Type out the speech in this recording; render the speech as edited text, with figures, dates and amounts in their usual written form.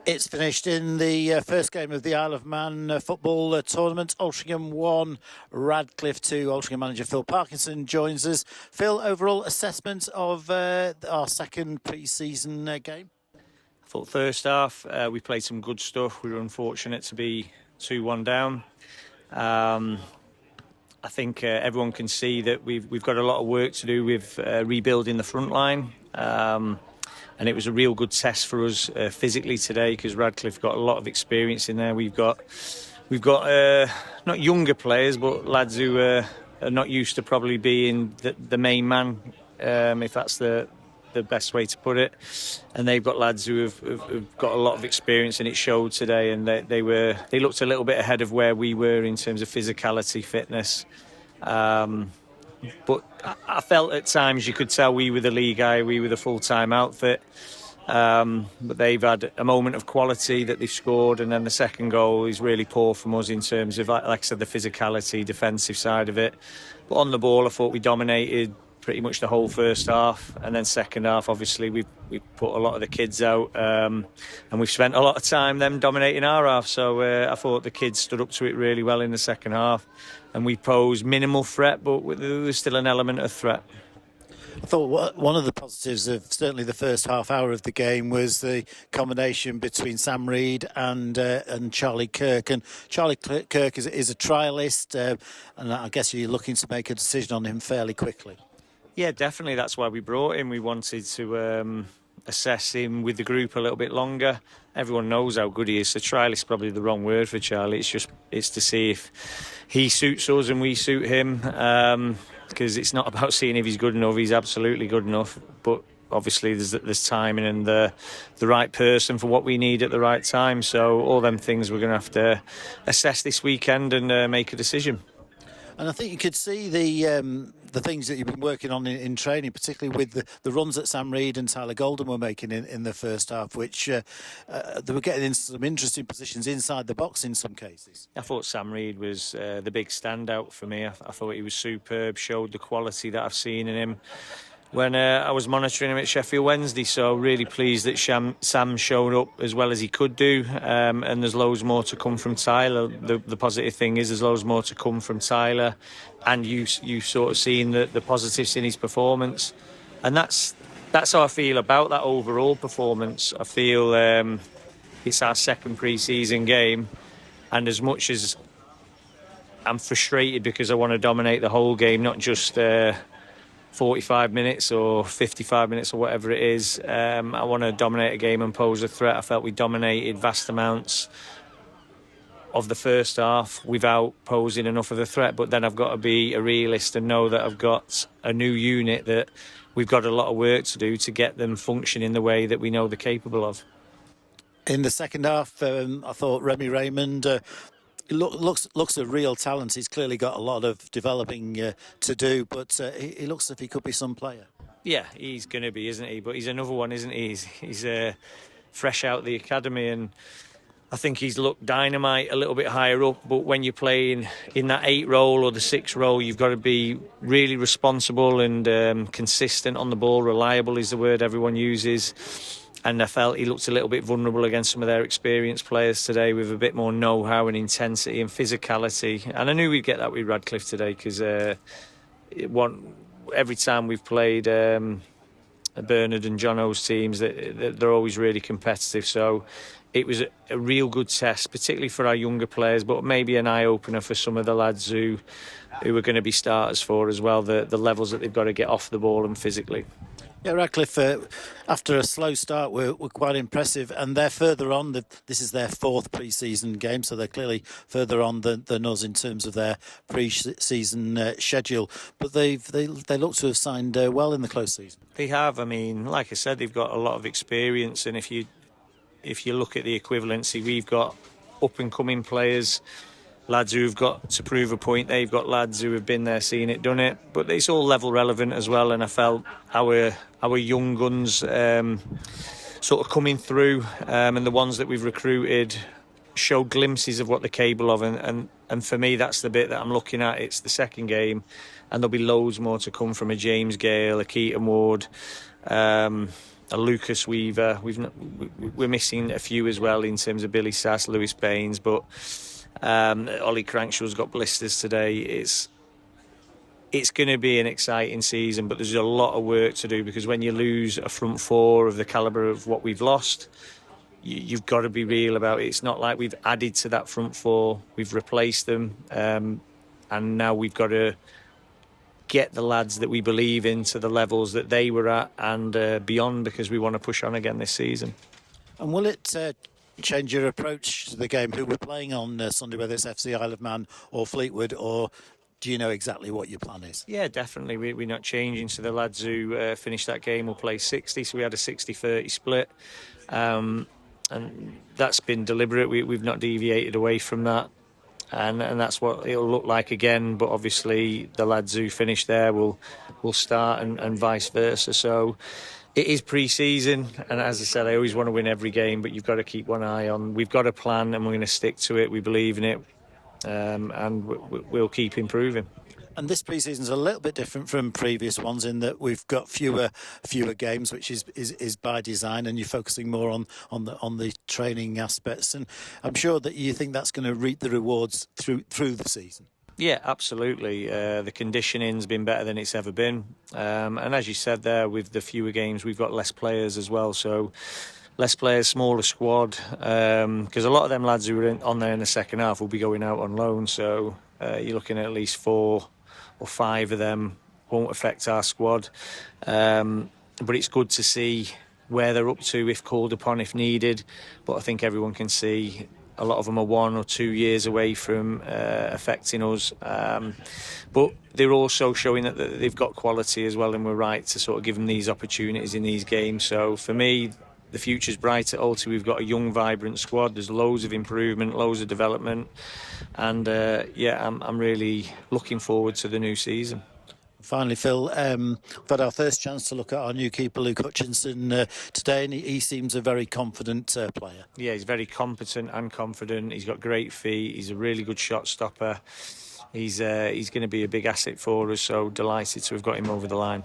It's finished in the first game of the Isle of Man football tournament. Altrincham 1, Radcliffe 2. Altrincham manager Phil Parkinson joins us. Phil, overall assessment of our second pre-season game? I thought first half we played some good stuff. We were unfortunate to be 2-1 down. I think everyone can see that we've got a lot of work to do with rebuilding the front line. And it was a real good test for us physically today because Radcliffe got a lot of experience in there. We've got not younger players, but lads who are not used to probably being the main man, if that's the best way to put it. And they've got lads who have got a lot of experience, and it showed today. And they looked a little bit ahead of where we were in terms of physicality, fitness. But I felt at times you could tell we were the league eye, we were the full-time outfit. But they've had a moment of quality that they've scored, and then the second goal is really poor from us in terms of, like I said, the physicality, defensive side of it. But on the ball, I thought we dominated pretty much the whole first half, and then second half, obviously, we put a lot of the kids out, and we've spent a lot of time them dominating our half. So I thought the kids stood up to it really well in the second half, and we posed minimal threat, but there was still an element of threat. I thought one of the positives of certainly the first half hour of the game was the combination between Sam Reid and Charlie Kirk. And Charlie Kirk is a trialist, and I guess you're looking to make a decision on him fairly quickly. Yeah, definitely. That's why we brought him. We wanted to assess him with the group a little bit longer. Everyone knows how good he is. So trial is probably the wrong word for Charlie. It's to see if he suits us and we suit him. Because it's not about seeing if he's good enough. He's absolutely good enough. But obviously there's timing and the right person for what we need at the right time. So all them things we're going to have to assess this weekend and make a decision. And I think you could see the things that you've been working on in training, particularly with the runs that Sam Reid and Tyler Golden were making in the first half, which they were getting in some interesting positions inside the box in some cases. I thought Sam Reid was the big standout for me. I thought he was superb, showed the quality that I've seen in him when I was monitoring him at Sheffield Wednesday. So really pleased that Sam showed up as well as he could do, and there's loads more to come from Tyler. The positive thing is there's loads more to come from Tyler, and you sort of seen the positives in his performance, and that's how I feel about that overall performance. I feel it's our second pre-season game, and as much as I'm frustrated because I want to dominate the whole game, not just 45 minutes or 55 minutes or whatever it is. I want to dominate a game and pose a threat. I felt we dominated vast amounts of the first half without posing enough of a threat. But then I've got to be a realist and know that I've got a new unit that we've got a lot of work to do to get them functioning the way that we know they're capable of. In the second half, I thought Remy Raymond looks a real talent. He's clearly got a lot of developing to do, but he looks as if he could be some player. Yeah, he's going to be, isn't he? But he's another one, isn't he? He's fresh out the academy, and I think he's looked dynamite a little bit higher up. But when you're playing in that 8 role or the 6 role, you've got to be really responsible and consistent on the ball. Reliable is the word everyone uses. And I felt he looked a little bit vulnerable against some of their experienced players today with a bit more know-how and intensity and physicality. And I knew we'd get that with Radcliffe today because every time we've played Bernard and Jono's teams, they're always really competitive. So it was a real good test, particularly for our younger players, but maybe an eye-opener for some of the lads who are going to be starters for as well, the levels that they've got to get off the ball and physically. Yeah, Radcliffe, after a slow start, were quite impressive, and they're further on. This is their 4th pre-season game, so they're clearly further on than us in terms of their pre-season schedule. But they look to have signed well in the close season. They have. I mean, like I said, they've got a lot of experience, and if you look at the equivalency, we've got up-and-coming players, lads who've got to prove a point. They've got lads who have been there, seen it, done it. But it's all level relevant as well. And I felt our young guns sort of coming through, and the ones that we've recruited showed glimpses of what they're capable of. And for me, that's the bit that I'm looking at. It's the second game, and there'll be loads more to come from a James Gale, a Keaton Ward. Lucas Weaver. We're missing a few as well in terms of Billy Sass, Lewis Baines, but Ollie Crankshaw's got blisters today. It's going to be an exciting season, but there's a lot of work to do, because when you lose a front four of the calibre of what we've lost, you've got to be real about it. It's not like we've added to that front four, we've replaced them, and now we've got to get the lads that we believe in to the levels that they were at and beyond, because we want to push on again this season. And will it change your approach to the game, who we're playing on Sunday, whether it's FC Isle of Man or Fleetwood, or do you know exactly what your plan is? Yeah, definitely. We're not changing. So the lads who finished that game will play 60. So we had a 60-30 split. And that's been deliberate. We've not deviated away from that. And that's what it'll look like again. But obviously the lads who finish there will start and vice versa. So it is pre-season. And as I said, I always want to win every game. But you've got to keep one eye on. We've got a plan and we're going to stick to it. We believe in it. And we'll keep improving. And this pre-season's a little bit different from previous ones in that we've got fewer games, which is by design, and you're focusing more on the training aspects. And I'm sure that you think that's going to reap the rewards through the season. Yeah, absolutely. The conditioning's been better than it's ever been, and as you said there, with the fewer games, we've got less players as well. So. Less players, smaller squad, because a lot of them lads who were on there in the second half will be going out on loan. So you're looking at least 4 or 5 of them won't affect our squad. But it's good to see where they're up to if called upon, if needed. But I think everyone can see a lot of them are 1 or 2 years away from affecting us. But they're also showing that they've got quality as well, and we're right to sort of give them these opportunities in these games. So for me, the future's bright at Alty. We've got a young, vibrant squad. There's loads of improvement, loads of development, and I'm really looking forward to the new season. Finally, Phil, we've had our first chance to look at our new keeper, Luke Hutchinson, today, and he seems a very confident player. Yeah, he's very competent and confident. He's got great feet. He's a really good shot stopper. He's going to be a big asset for us, so delighted to have got him over the line.